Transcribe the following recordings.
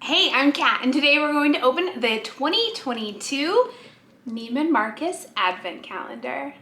Hey, I'm Kat, and today we're going to open the 2022 Neiman Marcus Advent Calendar.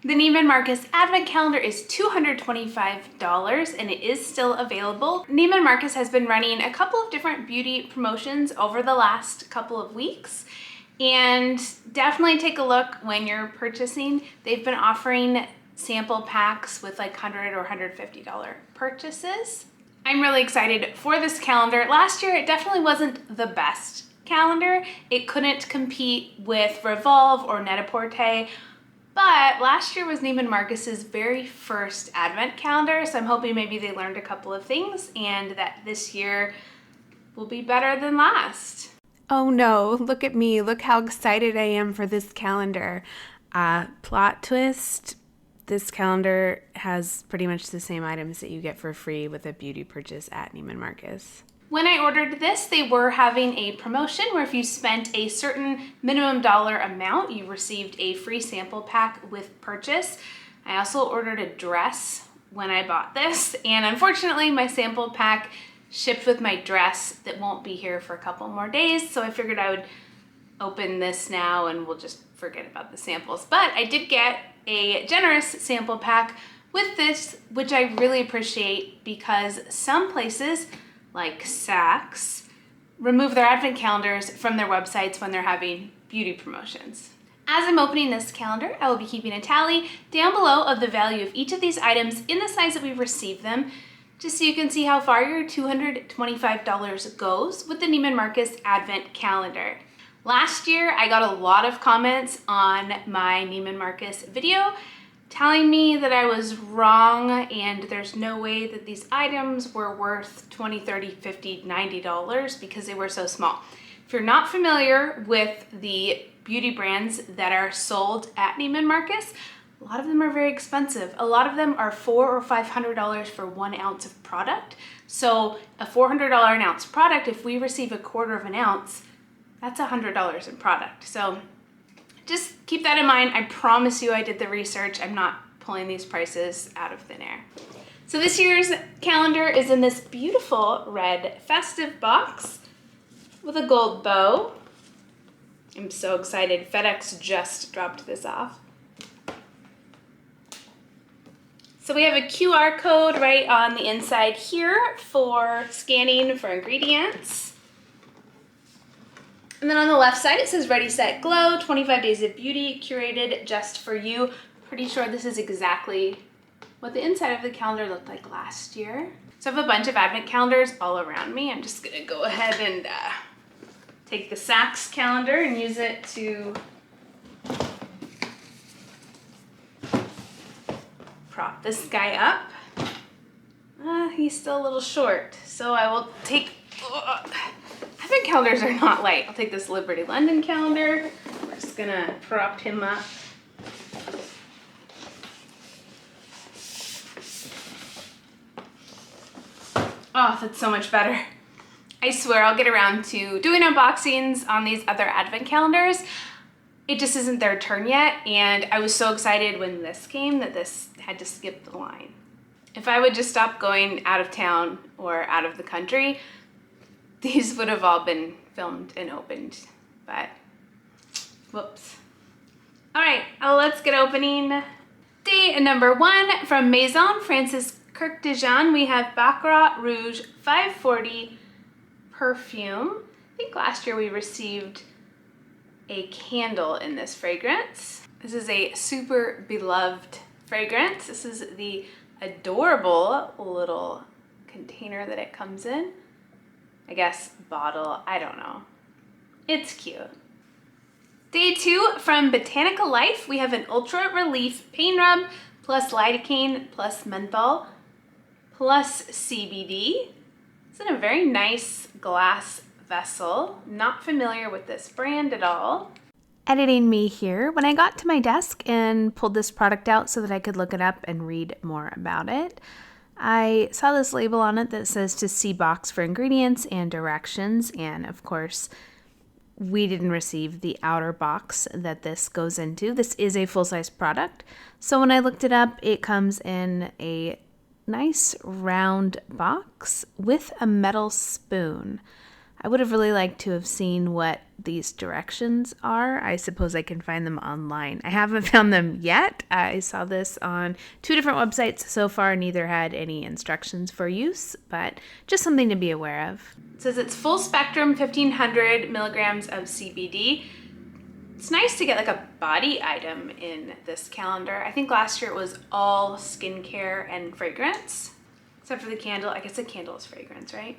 The Neiman Marcus Advent Calendar is $225 and it is still available. Neiman Marcus has been running a couple of different beauty promotions over the last couple of weeks, and definitely take a look when you're purchasing. They've been offering sample packs with like $100 or $150 purchases. I'm really excited for this calendar. Last year, it definitely wasn't the best calendar. It couldn't compete with Revolve or Net-a-Porter, but last year was Neiman Marcus's very first Advent calendar, so I'm hoping maybe they learned a couple of things and that this year will be better than last. Oh no, look at me. Look how excited I am for this calendar. Plot twist. This calendar has pretty much the same items that you get for free with a beauty purchase at Neiman Marcus. When I ordered this, they were having a promotion where if you spent a certain minimum dollar amount, you received a free sample pack with purchase. I also ordered a dress when I bought this, and unfortunately my sample pack shipped with my dress that won't be here for a couple more days, so I figured I would open this now and we'll just forget about the samples. But I did get a generous sample pack with this, which I really appreciate because some places like Saks remove their advent calendars from their websites when they're having beauty promotions. As I'm opening this calendar, I will be keeping a tally down below of the value of each of these items in the size that we've received them, just so you can see how far your $225 goes with the Neiman Marcus Advent Calendar. Last year, I got a lot of comments on my Neiman Marcus video telling me that I was wrong and there's no way that these items were worth $20, $30, $50, $90 because they were so small. If you're not familiar with the beauty brands that are sold at Neiman Marcus, a lot of them are very expensive. A lot of them are $400 or $500 for 1 ounce of product. So a $400 an ounce product, if we receive a quarter of an ounce, that's $100 in product. So just keep that in mind. I promise you I did the research. I'm not pulling these prices out of thin air. So this year's calendar is in this beautiful red festive box with a gold bow. I'm so excited. FedEx just dropped this off. So we have a QR code right on the inside here for scanning for ingredients. And then on the left side, it says Ready, Set, Glow, 25 Days of Beauty, curated just for you. Pretty sure this is exactly what the inside of the calendar looked like last year. So I have a bunch of advent calendars all around me. I'm just gonna go ahead and take the Saks calendar and use it to prop this guy up. He's still a little short, so I will take... Advent calendars are not light. I'll take this Liberty London calendar. We're just gonna prop him up. Oh, that's so much better. I swear I'll get around to doing unboxings on these other advent calendars. It just isn't their turn yet, and I was so excited when this came that this had to skip the line. If I would just stop going out of town or out of the country, these would have all been filmed and opened, but whoops. All right, let's get opening. Day number 1 from Maison, Francis Kurkdjian. We have Baccarat Rouge 540 perfume. I think last year we received a candle in this fragrance. This is a super beloved fragrance. This is the adorable little container that it comes in. I guess bottle, I don't know. It's cute. Day 2 from Botanika Life, we have an Ultra Relief Pain Rub plus lidocaine plus menthol plus CBD. It's in a very nice glass vessel. Not familiar with this brand at all. Editing me here. When I got to my desk and pulled this product out so that I could look it up and read more about it, I saw this label on it that says to see box for ingredients and directions, and of course we didn't receive the outer box that this goes into. This is a full-size product, so when I looked it up, it comes in a nice round box with a metal spoon. I would have really liked to have seen what these directions are. I suppose I can find them online. I haven't found them yet. I saw this on 2 different websites so far. Neither had any instructions for use, but just something to be aware of. It says it's full spectrum, 1,500 milligrams of CBD. It's nice to get like a body item in this calendar. I think last year it was all skincare and fragrance, except for the candle. I guess a candle is fragrance, right?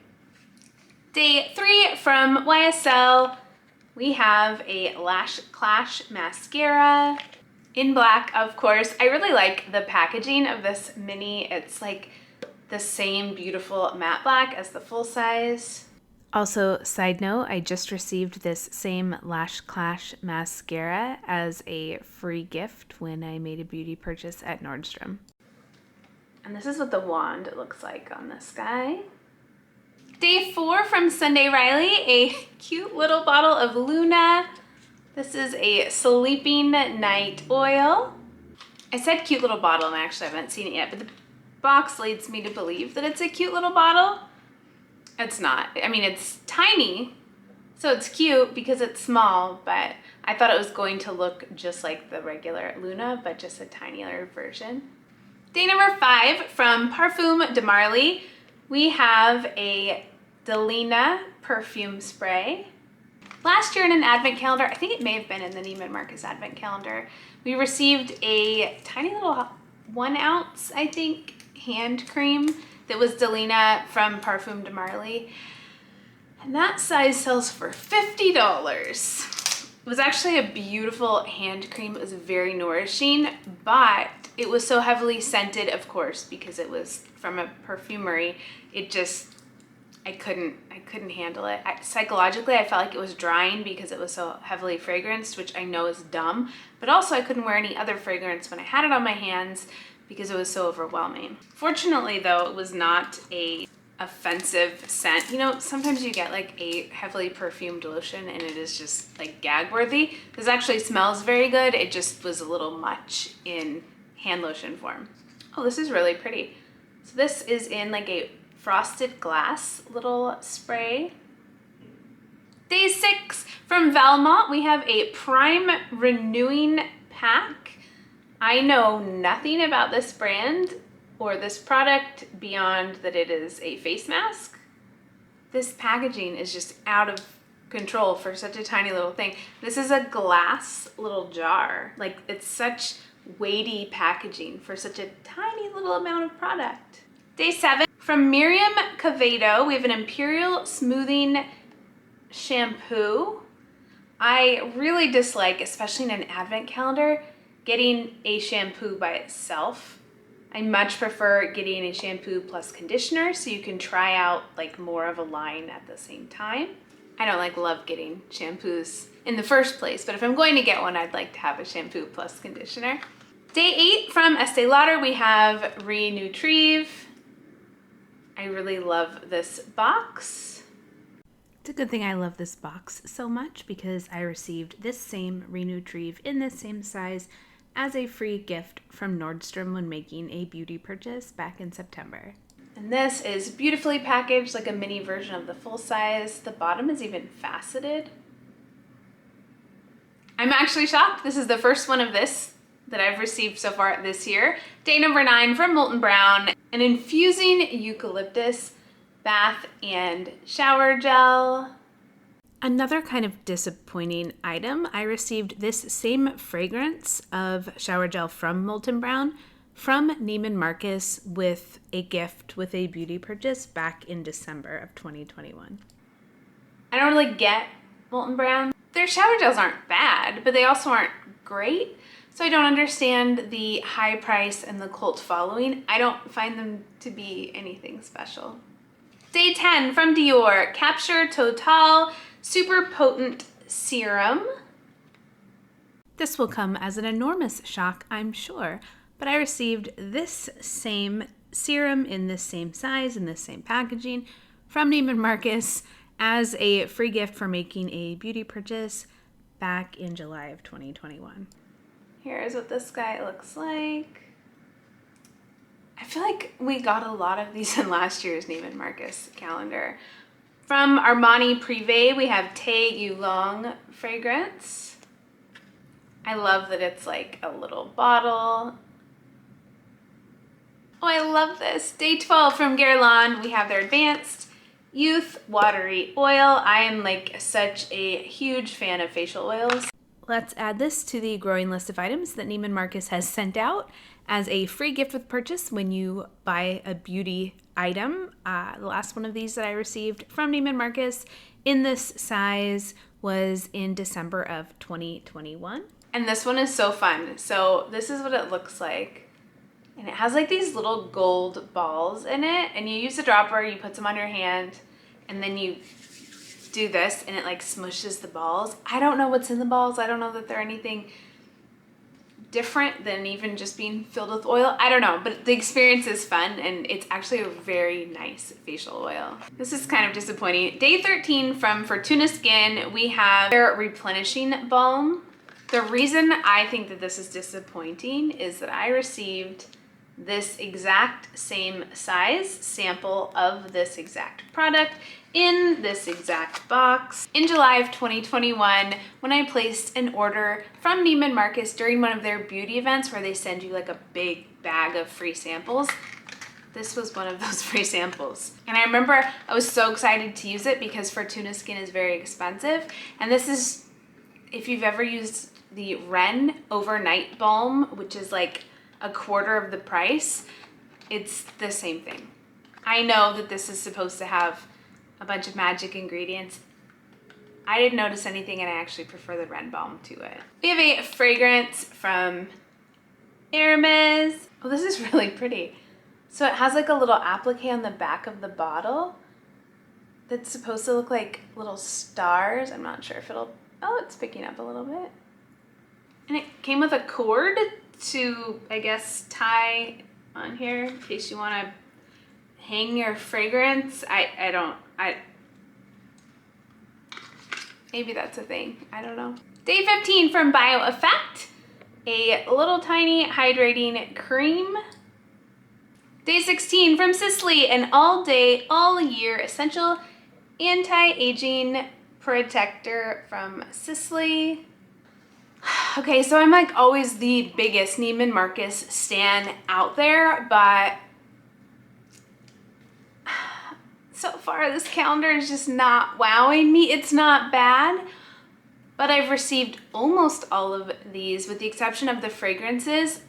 Day 3 from YSL, we have a Lash Clash mascara in black, of course. I really like the packaging of this mini. It's like the same beautiful matte black as the full size. Also, side note, I just received this same Lash Clash mascara as a free gift when I made a beauty purchase at Nordstrom. And this is what the wand looks like on this guy. Day 4 from Sunday Riley, a cute little bottle of Luna. This is a sleeping night oil. I said cute little bottle and I actually haven't seen it yet, but the box leads me to believe that it's a cute little bottle. It's not. I mean, it's tiny, so it's cute because it's small, but I thought it was going to look just like the regular Luna, but just a tinier version. Day number 5 from Parfums de Marly. We have a Delina perfume spray. Last year in an advent calendar, I think it may have been in the Neiman Marcus advent calendar, we received a tiny little 1 ounce, I think, hand cream that was Delina from Parfums de Marly. And that size sells for $50. It was actually a beautiful hand cream. It was very nourishing, but it was so heavily scented, of course, because it was from a perfumery. It just, I couldn't handle it. Psychologically, I felt like it was drying because it was so heavily fragranced, which I know is dumb, but also I couldn't wear any other fragrance when I had it on my hands because it was so overwhelming. Fortunately, though, it was not a offensive scent. You know, sometimes you get like a heavily perfumed lotion and it is just like gag worthy. This actually smells very good. It just was a little much in hand lotion form. Oh, this is really pretty. So this is in like a frosted glass little spray. Day 6 from Valmont, we have a Prime Renewing Pack. I know nothing about this brand or this product beyond that it is a face mask. This packaging is just out of control for such a tiny little thing. This is a glass little jar. Like, it's such weighty packaging for such a tiny little amount of product. Day 7 from Miriam Quevedo, we have an Imperial Smoothing Shampoo. I really dislike, especially in an advent calendar, getting a shampoo by itself. I much prefer getting a shampoo plus conditioner so you can try out like more of a line at the same time. I don't love getting shampoos in the first place, but if I'm going to get one, I'd like to have a shampoo plus conditioner. Day 8 from Estee Lauder, we have Re-Nutriv. I really love this box. It's a good thing I love this box so much because I received this same Re-Nutriv in this same size as a free gift from Nordstrom when making a beauty purchase back in September. And this is beautifully packaged, like a mini version of the full size. The bottom is even faceted. I'm actually shocked. This is the first one of this that I've received so far this year. Day number 9 from Molten Brown, an Infusing Eucalyptus bath and shower gel. Another kind of disappointing item, I received this same fragrance of shower gel from Molten Brown from Neiman Marcus with a gift with a beauty purchase back in December of 2021. I don't really get Molten Brown. Their shower gels aren't bad, but they also aren't great. So I don't understand the high price and the cult following. I don't find them to be anything special. Day 10 from Dior Capture Totale Super Potent Serum. This will come as an enormous shock, I'm sure, but I received this same serum in this same size and this same packaging from Neiman Marcus as a free gift for making a beauty purchase back in July of 2021. Here's what this guy looks like. I feel like we got a lot of these in last year's Neiman Marcus calendar. From Armani Privé, we have Tae You Long fragrance. I love that it's like a little bottle. Oh, I love this. Day 12 from Guerlain, we have their Advanced Youth Watery Oil. I am like such a huge fan of facial oils. Let's add this to the growing list of items that Neiman Marcus has sent out as a free gift with purchase when you buy a beauty item. The last one of these that I received from Neiman Marcus in this size was in December of 2021. And this one is so fun. So this is what it looks like. And it has like these little gold balls in it. And you use a dropper, you put some on your hand, and then you do this and it like smushes the balls. I don't know what's in the balls. I don't know that they're anything different than even just being filled with oil. I don't know, but the experience is fun and it's actually a very nice facial oil. This is kind of disappointing. Day 13 from Fortuna Skin, we have their replenishing balm. The reason I think that this is disappointing is that I received this exact same size sample of this exact product in this exact box in July of 2021 when I placed an order from Neiman Marcus during one of their beauty events where they send you like a big bag of free samples. This was one of those free samples. And I remember I was so excited to use it because Fortuna Skin is very expensive. And this is, if you've ever used the Ren Overnight Balm, which is like a quarter of the price, it's the same thing. I know that this is supposed to have a bunch of magic ingredients. I didn't notice anything and I actually prefer the Ren Balm to it. We have a fragrance from Hermes. Oh, this is really pretty. So it has like a little applique on the back of the bottle that's supposed to look like little stars. I'm not sure if it'll, oh, it's picking up a little bit. And it came with a cord to, I guess, tie on here in case you want to hang your fragrance. Maybe that's a thing. I don't know. Day 15 from BioEffect, a little tiny hydrating cream. Day 16 from Sisley, an all day, all year essential anti-aging protector from Sisley. Okay, so I'm like always the biggest Neiman Marcus stan out there, but so far this calendar is just not wowing me. It's not bad, but I've received almost all of these with the exception of the fragrances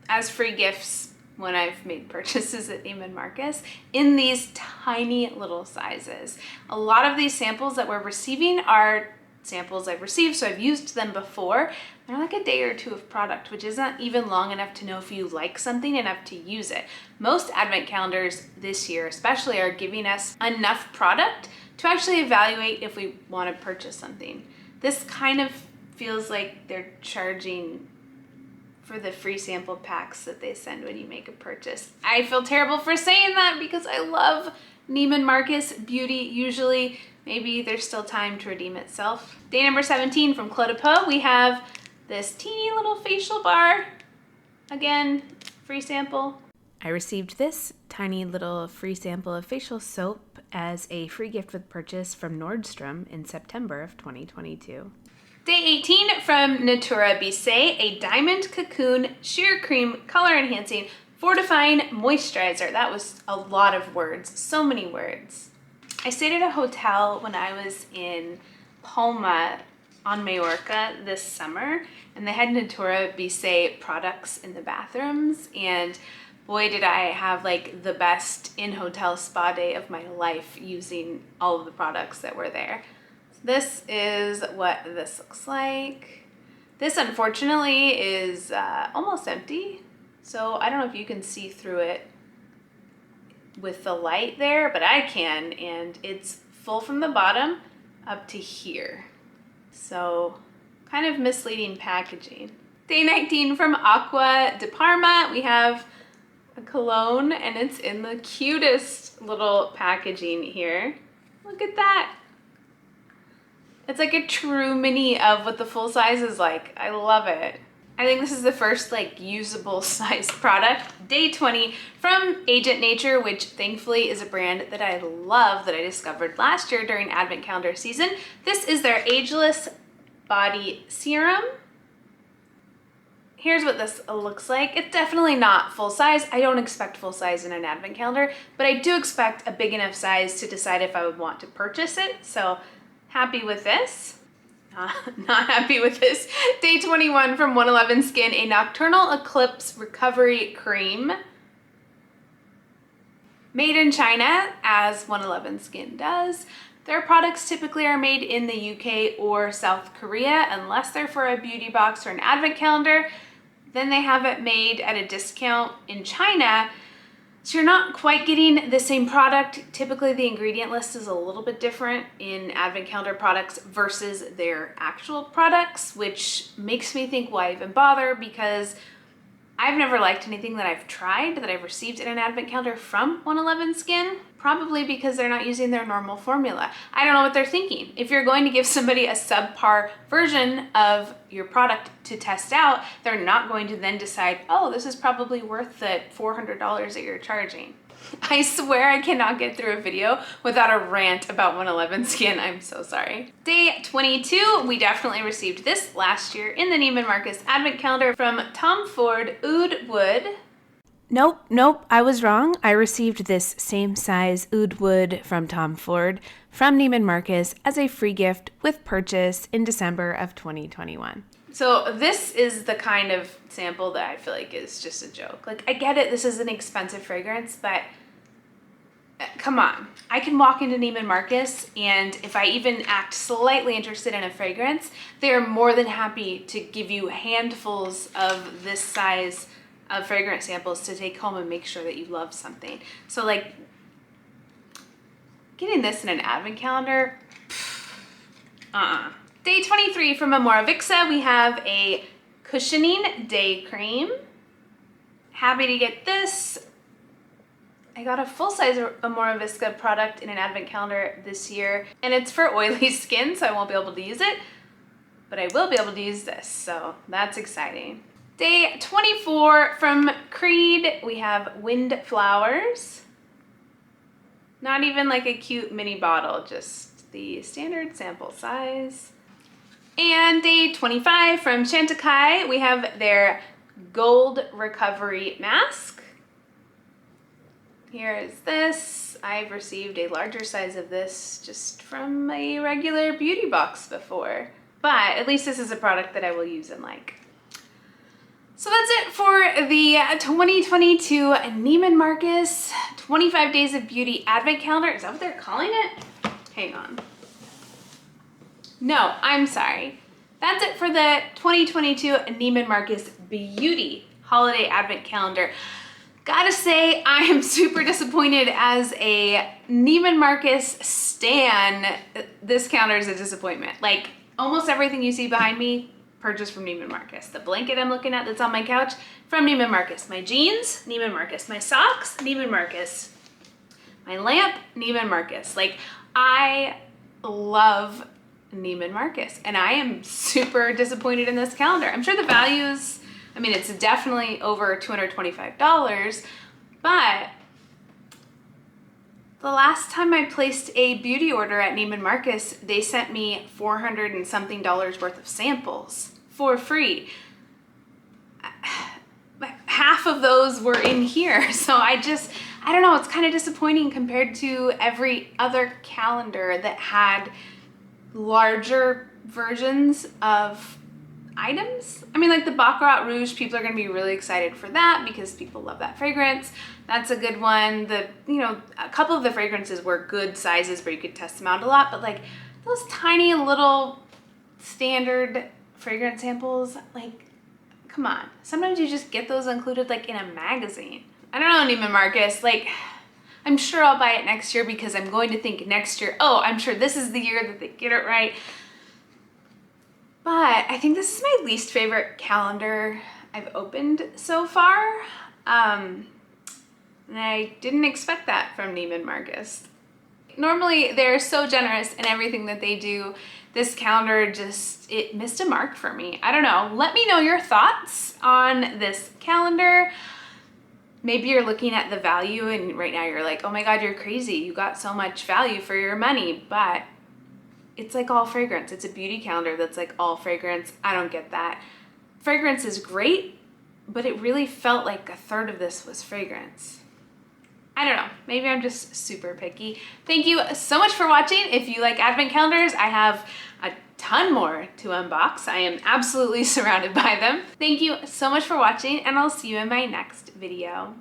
as free gifts when I've made purchases at Neiman Marcus in these tiny little sizes. A lot of these samples that we're receiving are samples I've received, so I've used them before. They're like a day or two of product, which isn't even long enough to know if you like something enough to use it. Most advent calendars this year especially are giving us enough product to actually evaluate if we want to purchase something. This kind of feels like they're charging for the free sample packs that they send when you make a purchase. I feel terrible for saying that because I love Neiman Marcus beauty usually. Maybe there's still time to redeem itself. Day number 17 from Clos de Peau, we have this teeny little facial bar. Again, free sample. I received this tiny little free sample of facial soap as a free gift with purchase from Nordstrom in September of 2022. Day 18 from Natura Bissé, a diamond cocoon sheer cream color enhancing fortifying moisturizer. That was a lot of words, so many words. I stayed at a hotel when I was in Palma on Majorca this summer, and they had Natura Bissé products in the bathrooms, and boy did I have like the best in-hotel spa day of my life using all of the products that were there. This is what this looks like. This unfortunately is almost empty, so I don't know if you can see through it with the light there, but I can, and it's full from the bottom up to here. So kind of misleading packaging. Day 19 from Acqua di Parma, we have a cologne and it's in the cutest little packaging here. Look at that. It's like a true mini of what the full size is like. I love it. I think this is the first like usable size product. Day 20 from Agent Nature, which thankfully is a brand that I love that I discovered last year during Advent Calendar season. This is their Ageless Body Serum. Here's what this looks like. It's definitely not full size. I don't expect full size in an Advent calendar, but I do expect a big enough size to decide if I would want to purchase it. So happy with this. Not happy with this. Day 21 from 111 Skin, a Nocturnal Eclipse Recovery Cream. Made in China, as 111 Skin does. Their products typically are made in the UK or South Korea, unless they're for a beauty box or an advent calendar. Then they have it made at a discount in China. So you're not quite getting the same product. Typically the ingredient list is a little bit different in advent calendar products versus their actual products, which makes me think, why even bother? Because I've never liked anything that I've tried that I've received in an advent calendar from 111 Skin, probably because they're not using their normal formula. I don't know what they're thinking. If you're going to give somebody a subpar version of your product to test out, they're not going to then decide, oh, this is probably worth the $400 that you're charging. I swear I cannot get through a video without a rant about 111 Skin. I'm so sorry. Day 22, we definitely received this last year in the Neiman Marcus Advent Calendar from Ford Oud Wood. Nope, I was wrong. I received this same size Oud Wood from Tom Ford from Neiman Marcus as a free gift with purchase in December of 2021. So this is the kind of sample that I feel like is just a joke. Like, I get it, this is an expensive fragrance, but come on. I can walk into Neiman Marcus, and if I even act slightly interested in a fragrance, they are more than happy to give you handfuls of this size of fragrance samples to take home and make sure that you love something. So like, getting this in an advent calendar, Day 23 from Amora Vixa, we have a Cushioning Day Cream. Happy to get this. I got a full-size Amora Vixa product in an advent calendar this year, and it's for oily skin, so I won't be able to use it, but I will be able to use this, so that's exciting. Day 24 from Creed, we have Windflowers. Not even like a cute mini bottle, just the standard sample size. And day 25 from Shanta Kai, we have their Gold Recovery Mask. Here is this. I've received a larger size of this just from a regular beauty box before, but at least this is a product that I will use and like. So that's it for the 2022 Neiman Marcus 25 Days of Beauty Advent Calendar. Is that what they're calling it? Hang on. No, I'm sorry. That's it for the 2022 Neiman Marcus Beauty Holiday Advent Calendar. Gotta say, I am super disappointed as a Neiman Marcus stan. This calendar is a disappointment. Like, almost everything you see behind me, purchased from Neiman Marcus. The blanket I'm looking at that's on my couch, from Neiman Marcus. My jeans, Neiman Marcus. My socks, Neiman Marcus. My lamp, Neiman Marcus. Like, I love Neiman Marcus, and I am super disappointed in this calendar. I'm sure the values, I mean, it's definitely over $225, but the last time I placed a beauty order at Neiman Marcus, they sent me $400 and something worth of samples for free. Half of those were in here, so I don't know, it's kind of disappointing compared to every other calendar that had larger versions of items. I mean, like the Baccarat Rouge, people are going to be really excited for that because people love that fragrance. That's a good one. A couple of the fragrances were good sizes where you could test them out a lot, but like those tiny little standard fragrance samples, like, come on. Sometimes you just get those included like in a magazine. I don't know, Neiman Marcus, like, I'm sure I'll buy it next year because I'm going to think next year, oh, I'm sure this is the year that they get it right. But I think this is my least favorite calendar I've opened so far. And I didn't expect that from Neiman Marcus. Normally, they're so generous in everything that they do. this calendar just, it missed a mark for me. I don't know. Let me know your thoughts on this calendar. Maybe you're looking at the value and right now you're like, oh my God, you're crazy. You got so much value for your money, but it's like all fragrance. It's a beauty calendar that's like all fragrance. I don't get that. Fragrance is great, but it really felt like a third of this was fragrance. I don't know, maybe I'm just super picky. Thank you so much for watching. If you like advent calendars, I have a ton more to unbox. I am absolutely surrounded by them. Thank you so much for watching, and I'll see you in my next video.